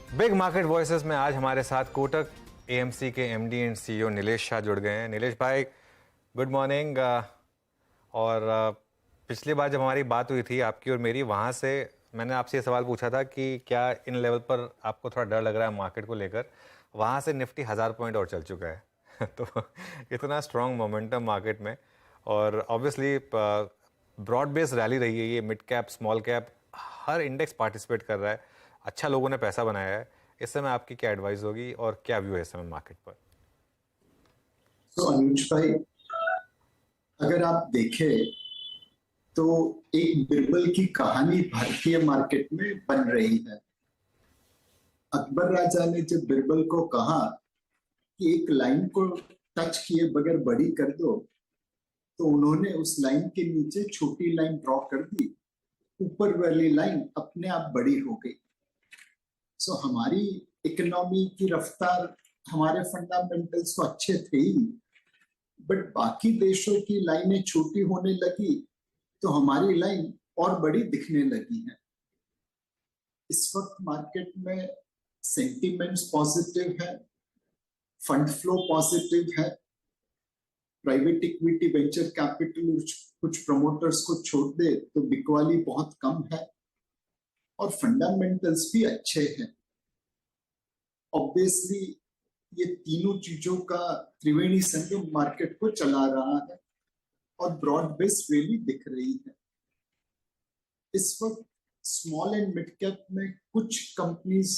Big market voices में आज हमारे साथ कोटक एएमसी के MD and CEO Nilesh Shah जुड़ गए हैं। नीलेश भाई, गुड मॉर्निंग। पिछली बार जब हमारी बात हुई थी आपकी और मेरी, वहाँ से मैंने आपसे ये सवाल पूछा था कि क्या इन लेवल पर आपको थोड़ा डर लग रहा है मार्केट को लेकर। वहाँ से निफ्टी 1000 पॉइंट और चल चुका है तो इतना स्ट्रॉन्ग मोमेंटम मार्केट में, और ऑब्वियसली ब्रॉड बेस्ड रैली रही है ये। मिड कैप, स्मॉल कैप, हर इंडेक्स पार्टिसिपेट कर रहा है। अच्छा, लोगों ने पैसा बनाया है। इस समय आपकी क्या एडवाइस होगी और क्या व्यू है इस समय मार्केट पर? तो अनुज भाई, अगर आप देखें तो एक बिरबल की कहानी भारतीय मार्केट में बन रही है। अकबर राजा ने जब बिरबल को कहा कि एक लाइन को टच किए बगैर बड़ी कर दो, तो उन्होंने उस लाइन के नीचे छोटी लाइन ड्रॉ कर दी। ऊपर वाली लाइन अपने आप बड़ी हो गई। सो हमारी इकोनॉमी की रफ्तार, हमारे फंडामेंटल्स तो अच्छे थे ही, बट बाकी देशों की लाइनें छोटी होने लगी तो हमारी लाइन और बड़ी दिखने लगी है। इस वक्त मार्केट में सेंटीमेंट्स पॉजिटिव है, फंड फ्लो पॉजिटिव है, प्राइवेट इक्विटी, वेंचर कैपिटल कुछ प्रमोटर्स को छोड़ दे तो बिकवाली बहुत कम है, और फंडामेंटल्स भी अच्छे हैं। ऑब्वियसली ये तीनों चीजों का त्रिवेणी संगम मार्केट को चला रहा है और ब्रॉड बेस्ड रैली दिख रही है। इस वक्त स्मॉल एंड मिड कैप में कुछ कंपनीज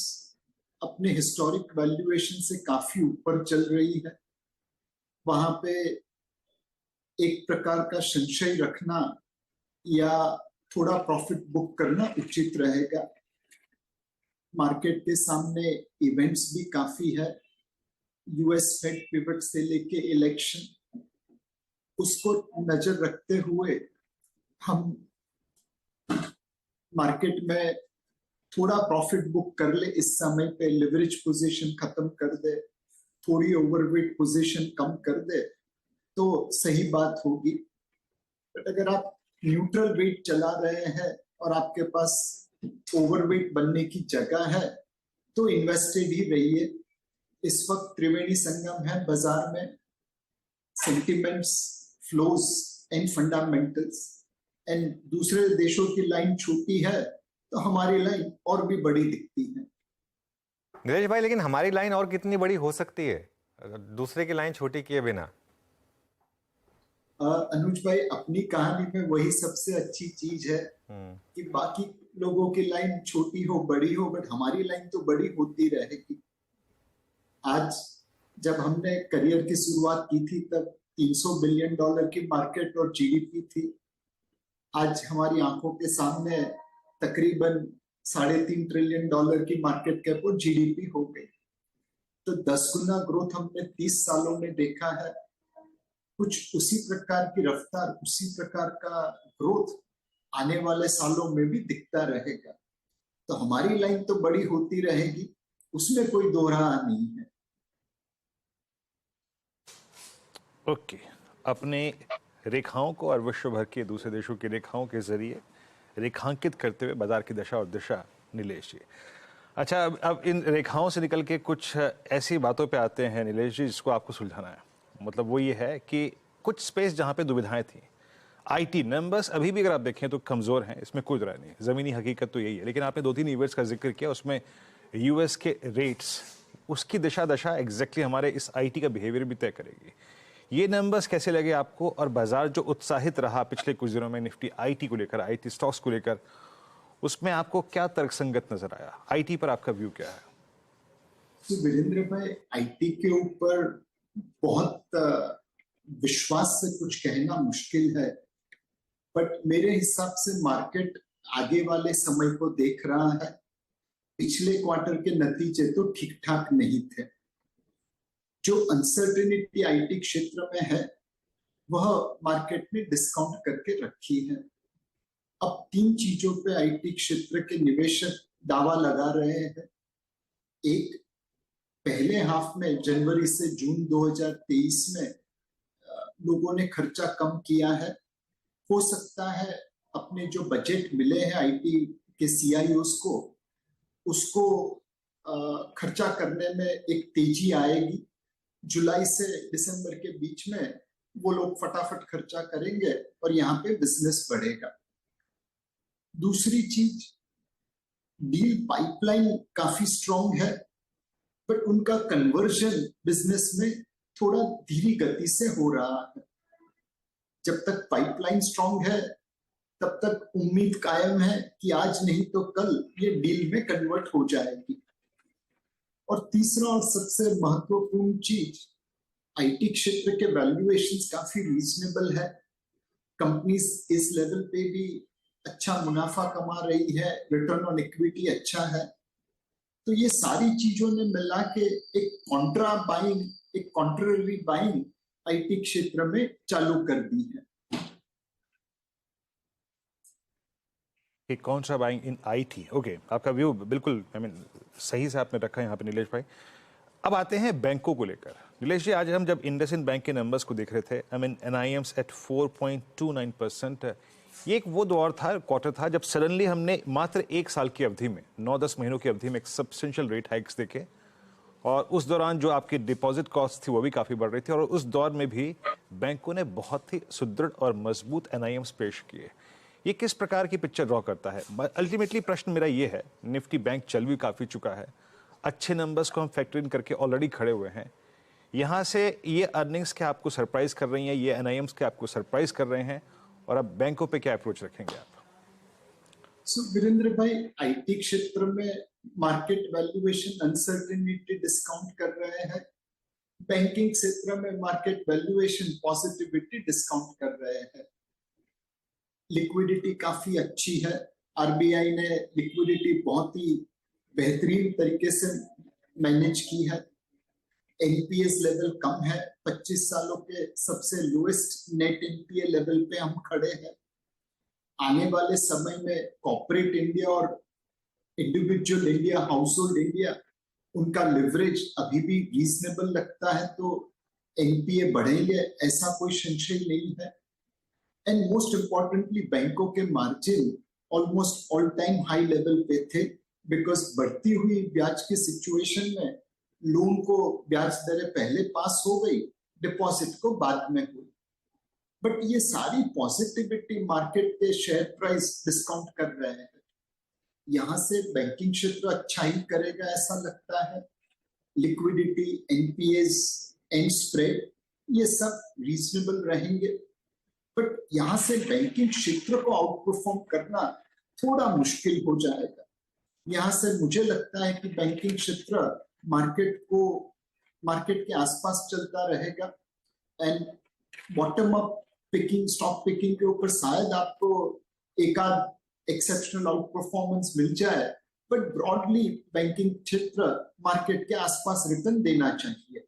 अपने हिस्टोरिक वैल्यूएशन से काफी ऊपर चल रही है। वहां पे एक प्रकार का संशय रखना या थोड़ा प्रॉफिट बुक करना उचित रहेगा। मार्केट के सामने इवेंट्स भी काफी है। यूएस फेड पिवट से लेके इलेक्शन, उसको नजर रखते हुए हम मार्केट में थोड़ा प्रॉफिट बुक कर ले। इस समय पे लिवरेज पोजीशन खत्म कर दे, थोड़ी ओवरवेट पोजीशन कम कर दे तो सही बात होगी। बट अगर आप न्यूट्रल वेट चला रहे हैं और आपके पास ओवरवेट बनने की जगह है तो इन्वेस्टेड ही रहिए। इस वक्त त्रिवेणी संगम है बाजार में, sentiments, flows and fundamentals. And दूसरे देशों की लाइन छोटी है तो हमारी लाइन और भी बड़ी दिखती है। नीलेश भाई, लेकिन हमारी लाइन और कितनी बड़ी हो सकती है दूसरे की लाइन छोटी किए बिना? अनुज भाई, अपनी कहानी में वही सबसे अच्छी चीज है कि बाकी लोगों की लाइन छोटी हो बड़ी हो, बट हमारी लाइन तो बड़ी होती रहेगी। आज जब हमने करियर की शुरुआत की थी तब $300 बिलियन की मार्केट और जीडीपी थी। आज हमारी आंखों के सामने तकरीबन $3.5 ट्रिलियन की मार्केट कैप और जीडीपी हो गई। तो 10 गुना ग्रोथ हमने 30 सालों में देखा है। कुछ उसी प्रकार की रफ्तार, उसी प्रकार का ग्रोथ आने वाले सालों में भी दिखता रहेगा। तो हमारी लाइन तो बड़ी होती रहेगी, उसमें कोई दो राह नहीं है। ओके, अपने रेखाओं को और विश्व भर के दूसरे देशों की रेखाओं के जरिए रेखांकित करते हुए बाजार की दशा और दिशा नीलेश जी। अच्छा, अब इन रेखाओं से निकल के कुछ ऐसी बातों पे आते हैं नीलेश जी जिसको आपको सुलझाना है। मतलब वो ये है कि कुछ स्पेस जहाँ पे दुविधाएं थी, आईटी नंबर्स अभी भी अगर आप देखें तो कमज़ोर हैं, इसमें कोई राय नहीं, ज़मीनी हकीकत तो यही है। लेकिन आपने 2-3 ईवेंट्स का जिक्र किया, उसमें यूएस के रेट्स, उसकी दिशा दशा एग्जैक्टली हमारे इस आईटी का बिहेवियर भी तय करेगी। ये नंबर्स कैसे लगे आपको, और बाजार जो उत्साहित रहा पिछले कुछ दिनों में निफ्टी आईटी को लेकर, आईटी स्टॉक्स को लेकर, उसमें आपको क्या तर्कसंगत नजर आया? आईटी पर आपका व्यू क्या है? तो वीरेंद्र भाई, आईटी के ऊपर बहुत विश्वास से कुछ कहना मुश्किल है, बट मेरे हिसाब से मार्केट आगे वाले समय को देख रहा है। पिछले क्वार्टर के नतीजे तो ठीक ठाक नहीं थे। जो अनसर्टेनिटी आईटी क्षेत्र में है वह मार्केट ने डिस्काउंट करके रखी है। अब 3 चीजों पे आईटी क्षेत्र के निवेशक दावा लगा रहे हैं। एक, पहले हाफ में जनवरी से जून 2023 में लोगों ने खर्चा कम किया है। हो सकता है अपने जो बजट मिले हैं आईटी के सीआईओस को, उसको खर्चा करने में एक तेजी आएगी। जुलाई से दिसंबर के बीच में वो लोग फटाफट खर्चा करेंगे और यहाँ पे बिजनेस बढ़ेगा। दूसरी चीज, डील पाइपलाइन काफी स्ट्रांग है, बट उनका कन्वर्जन बिजनेस में थोड़ा धीमी गति से हो रहा है। जब तक पाइपलाइन स्ट्रांग है तब तक उम्मीद कायम है कि आज नहीं तो कल ये डील में कन्वर्ट हो जाएगी। और तीसरा और सबसे महत्वपूर्ण चीज, आईटी क्षेत्र के वैल्यूएशंस काफी रीजनेबल है। कंपनीज इस लेवल पे भी अच्छा मुनाफा कमा रही है, रिटर्न ऑन इक्विटी अच्छा है। तो ये सारी चीजों ने मिला के एक कॉन्ट्रा बाइंग, एक कॉन्ट्ररी बाइंग आईटी क्षेत्र में चालू कर दी है। कौन सा बाइंग इन आईटी? ओके, आपका व्यू बिल्कुल सही से आपने रखा है यहाँ पे नीलेश भाई। अब आते हैं बैंकों को लेकर। नीलेश जी, आज हम जब इंडसइंड बैंक के नंबर्स को देख रहे थे, एनआईएम्स एट 4.29%, ये एक वो दौर था, क्वार्टर था, जब सडनली हमने मात्र एक साल की अवधि में, 9-10 महीनों की अवधि में एक सब्सटेंशियल रेट हाइक्स देखे, और उस दौरान जो आपकी डिपॉजिट कॉस्ट थी वो भी काफ़ी बढ़ रही थी, और उस दौर में भी बैंकों ने बहुत ही सुदृढ़ और मजबूत एनआईएम्स पेश किए। ये किस प्रकार की पिक्चर ड्रॉ करता है? अल्टीमेटली प्रश्न मेरा ये है, निफ्टी बैंक चल भी काफ़ी चुका है, अच्छे नंबर्स को हम फैक्टर इन करके ऑलरेडी खड़े हुए हैं, यहाँ से ये अर्निंग्स क्या आपको सरप्राइज कर रही हैं, ये एनआईएम्स क्या आपको सरप्राइज कर रहे हैं, और अब बैंकों पे क्या अप्रोच रखेंगे आप? वीरेंद्र भाई, आईटी क्षेत्र में मार्केट वैल्यूएशन अनसर्टेनिटी डिस्काउंट कर रहे हैं, बैंकिंग क्षेत्र में मार्केट वैल्यूएशन पॉजिटिविटी डिस्काउंट कर रहे हैं। लिक्विडिटी काफी अच्छी है, आरबीआई ने लिक्विडिटी बहुत ही बेहतरीन तरीके से मैनेज की है। एनपीएस लेवल कम है, 25 सालों के सबसे लोएस्ट नेट एनपीए लेवल पे हम खड़े हैं। आने वाले समय में कॉर्पोरेट इंडिया और individual India, house hold India, उनका लिवरेज अभी भी रीजनेबल लगता है, तो एनपीए बढ़ेंगे ऐसा कोई संशय नहीं है। एंड मोस्ट इंपॉर्टेंटली, बैंकों के margin almost all time high level पे थे, बिकॉज बढ़ती हुई ब्याज की सिचुएशन में लोन को ब्याज दरें पहले पास हो गई, डिपॉजिट को बाद में हुई। बट ये सारी पॉजिटिविटी मार्केट के शेयर प्राइस डिस्काउंट कर रहे हैं। यहां से बैंकिंग क्षेत्र अच्छा ही करेगा ऐसा लगता है। लिक्विडिटी, एनपीएस एंड स्प्रेड, ये सब रीजनेबल रहेंगे, बट यहां से बैंकिंग क्षेत्र को आउट परफॉर्म करना थोड़ा मुश्किल हो जाएगा। यहां से मुझे लगता है कि बैंकिंग क्षेत्र मार्केट के आसपास चलता रहेगा, and bottom up picking, stock picking के ऊपर शायद आपको एक आध एक्सेप्शनल आउट परफॉर्मेंस मिल जाए, बट ब्रॉडली बैंकिंग क्षेत्र मार्केट के आसपास रिटर्न देना चाहिए।